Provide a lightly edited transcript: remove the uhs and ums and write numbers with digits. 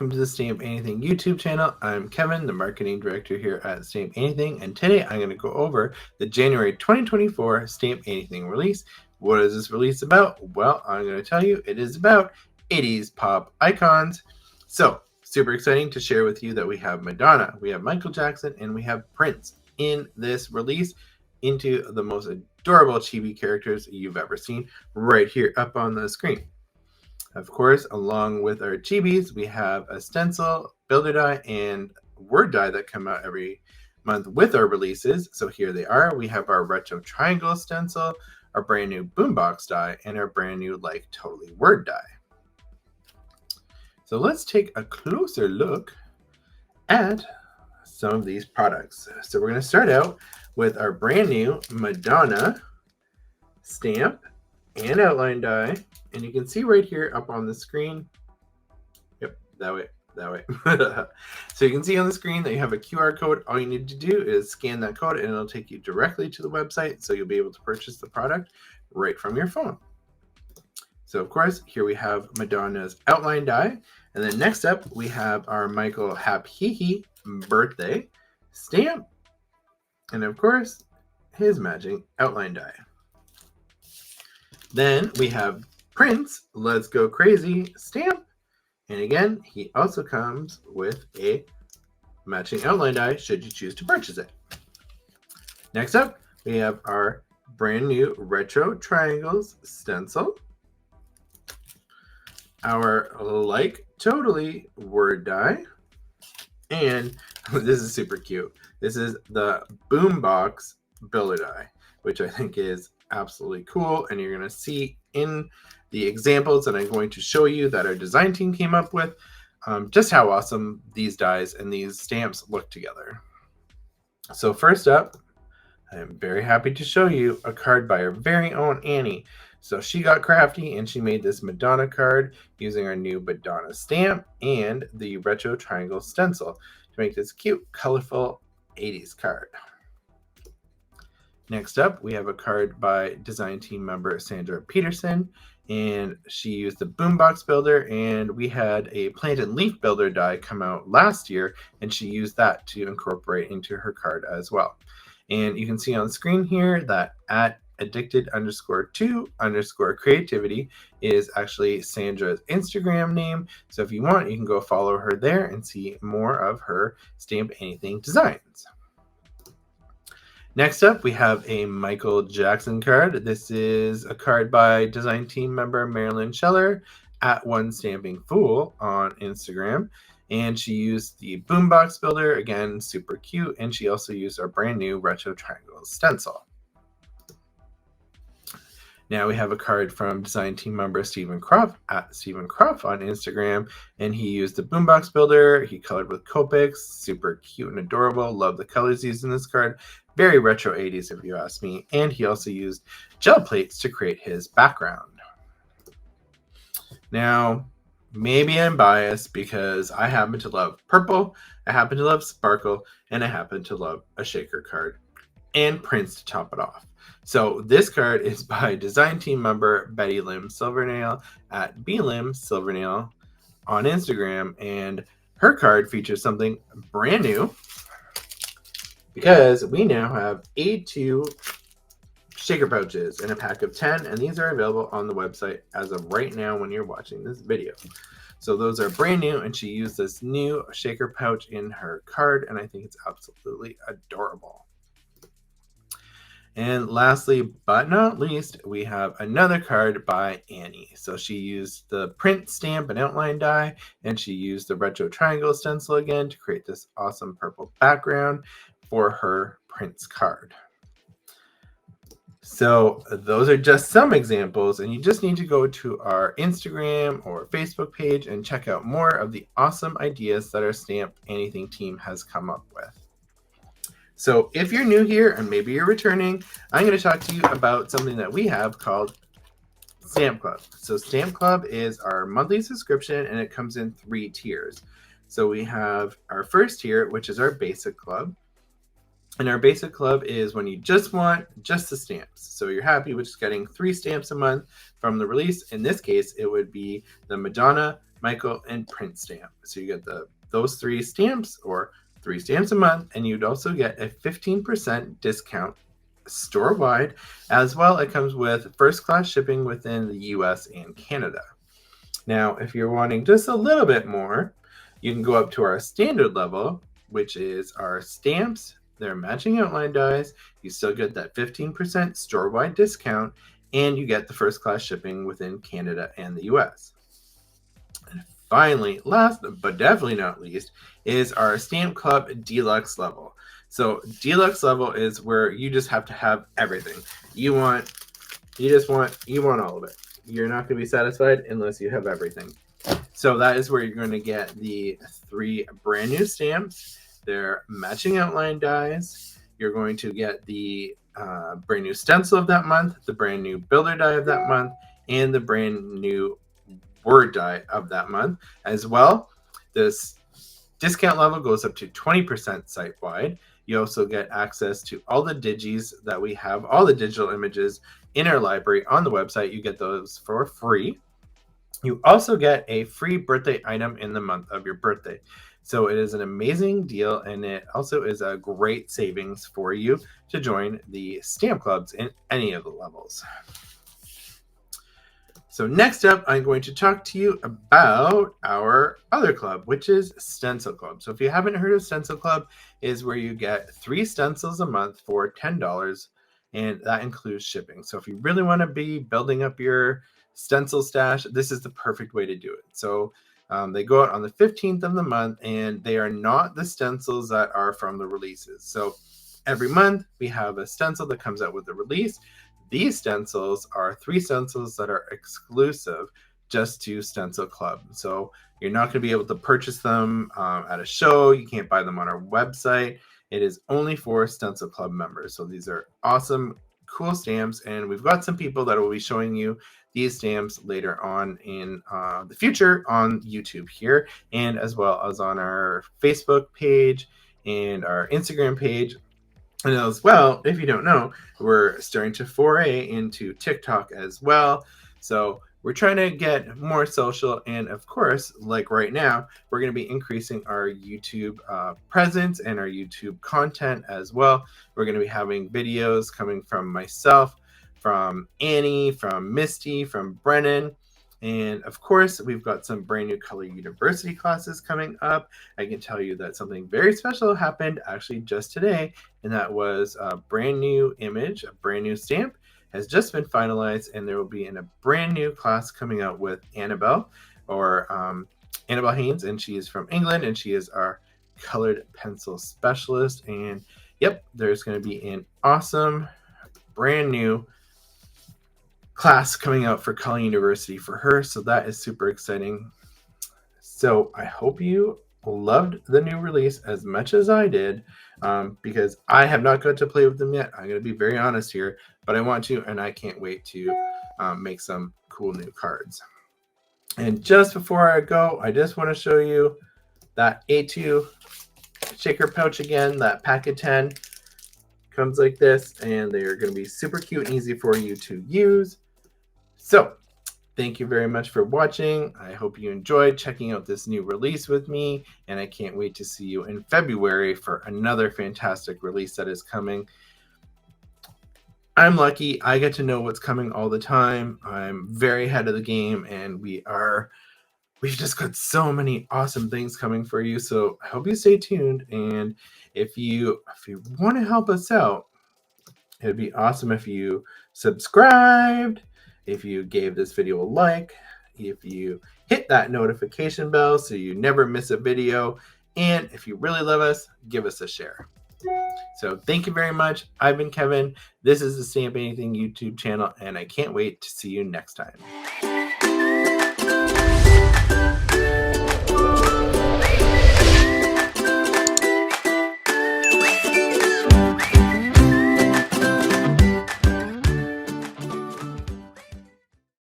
welcome to the Stamp Anything YouTube channel. I'm Kevin, the marketing director here at Stamp Anything, and today I'm going to go over the January 2024 Stamp Anything release. What is this release about? Well, I'm going to tell you it is about 80s pop icons. So, super exciting to share with you that we have Madonna, we have Michael Jackson, and we have Prince in this release into the most adorable chibi characters you've ever seen right here up on the screen. Of course, along with our chibis, we have a stencil, builder die, and word die that come out every month with our releases. So here they are. We have our retro triangle stencil, our brand new boombox die, and our brand new like totally word die. So let's take a closer look at some of these products. So we're going to start out with our brand new Madonna stamp and outline die. And you can see right here up on the screen, yep, that way. So you can see on the screen that you have a QR code. All you need to do is scan that code and it'll take you directly to the website. So you'll be able to purchase the product right from your phone. So of course, here we have Madonna's outline die. And then next up, we have our Michael Happy birthday stamp. And of course, his matching outline die. Then we have Prince Let's Go Crazy stamp. And again, he also comes with a matching outline die should you choose to purchase it. Next up, we have our brand new Retro Triangles stencil. Our Like Totally word die. And this is super cute. This is the Boombox builder die, which I think is absolutely cool. And you're going to see in the examples that I'm going to show you that our design team came up with, just how awesome these dies and these stamps look together. So first up, I'm very happy to show you a card by our very own Annie. So she got crafty and she made this Madonna card using our new Madonna stamp and the Retro Triangle stencil to make this cute, colorful 80s card. Next up, we have a card by design team member Sandra Peterson, and she used the Boombox builder, and we had a plant and leaf builder die come out last year, and she used that to incorporate into her card as well. And you can see on the screen here that at addicted_2_creativity is actually Sandra's Instagram name. So if you want, you can go follow her there and see more of her Stamp Anything designs. Next up, we have a Michael Jackson card. This is a card by design team member Marilyn Scheller at OneStampingFool on Instagram. And she used the Boombox builder, again, super cute. And she also used our brand new Retro Triangle stencil. Now we have a card from design team member Stephen Croft at Stephen Croft on Instagram, and he used the Boombox builder. He colored with Copics, super cute and adorable. Love the colors used in this card. Very retro 80s if you ask me. And he also used gel plates to create his background. Now, maybe I'm biased because I happen to love purple, I happen to love sparkle, and I happen to love a shaker card and Prince to top it off. So this card is by design team member Betty Lim Silvernail at BLim Silvernail on Instagram, and her card features something brand new because we now have A2 shaker pouches in a pack of 10, and these are available on the website as of right now when you're watching this video. So those are brand new, and she used this new shaker pouch in her card, and I think it's absolutely adorable. And lastly, but not least, we have another card by Annie. So she used the print stamp and outline die, and she used the Retro Triangle stencil again to create this awesome purple background for her Prince card. So those are just some examples, and you just need to go to our Instagram or Facebook page and check out more of the awesome ideas that our Stamp Anything team has come up with. So if you're new here and maybe you're returning, I'm going to talk to you about something that we have called Stamp Club. So Stamp Club is our monthly subscription, and it comes in 3 tiers. So we have our first tier, which is our basic club. And our basic club is when you just want just the stamps. So you're happy with just getting 3 stamps a month from the release. In this case, it would be the Madonna Michael, and print stamp. So you get those 3 stamps, or 3 stamps a month, and you'd also get a 15% discount store-wide. As well, it comes with first-class shipping within the US and Canada. Now, if you're wanting just a little bit more, you can go up to our standard level, which is our stamps, their matching outline dies. You still get that 15% store-wide discount, and you get the first-class shipping within Canada and the US. And finally, last but definitely not least, is our Stamp Club Deluxe level. So Deluxe level is where you just have to have everything. You want all of it. You're not going to be satisfied unless you have everything. So that is where you're going to get the 3 brand new stamps, their matching outline dies. You're going to get the brand new stencil of that month, the brand new builder die of that month, and the brand new word die of that month. As well, this discount level goes up to 20% site-wide. You also get access to all the digis that we have, all the digital images in our library on the website. You get those for free. You also get a free birthday item in the month of your birthday. So it is an amazing deal, and it also is a great savings for you to join the stamp clubs in any of the levels. So next up, I'm going to talk to you about our other club, which is Stencil Club. So if you haven't heard of Stencil Club, is where you get 3 stencils a month for $10, and that includes shipping. So if you really want to be building up your stencil stash, this is the perfect way to do it. So they go out on the 15th of the month, and they are not the stencils that are from the releases. So every month we have a stencil that comes out with the release. These stencils are 3 stencils that are exclusive just to Stencil Club. So you're not going to be able to purchase them at a show. You can't buy them on our website. It is only for Stencil Club members. So these are awesome, cool stamps, and we've got some people that will be showing you these stamps later on in the future on YouTube here, and as well as on our Facebook page and our Instagram page. And as well, if you don't know, we're starting to foray into TikTok as well. So we're trying to get more social. And of course, like right now, we're going to be increasing our YouTube presence and our YouTube content as well. We're going to be having videos coming from myself, from Annie, from Misty, from Brennan. And of course, we've got some brand new Color University classes coming up. I can tell you that something very special happened actually just today, and that was a brand new image, a brand new stamp has just been finalized, and there will be a brand new class coming out with Annabelle, or Annabelle Haynes, and she is from England, and she is our colored pencil specialist. And yep, there's going to be an awesome brand new class coming out for Color University for her, so that is super exciting. So I hope you loved the new release as much as I did, because I have not got to play with them yet. I'm going to be very honest here, but I want to, and I can't wait to make some cool new cards. And just before I go, I just want to show you that A2 shaker pouch again. That pack of 10 comes like this, and they are going to be super cute and easy for you to use. So thank you very much for watching. I hope you enjoyed checking out this new release with me, and I can't wait to see you in February for another fantastic release that is coming. I'm lucky. I get to know what's coming all the time. I'm very ahead of the game, and we've just got so many awesome things coming for you. So I hope you stay tuned. And if you want to help us out, it'd be awesome if you subscribed, if you gave this video a like, if you hit that notification bell so you never miss a video, and if you really love us, give us a share. So thank you very much. I've been Kevin. This is the Stamp Anything YouTube channel, and I can't wait to see you next time.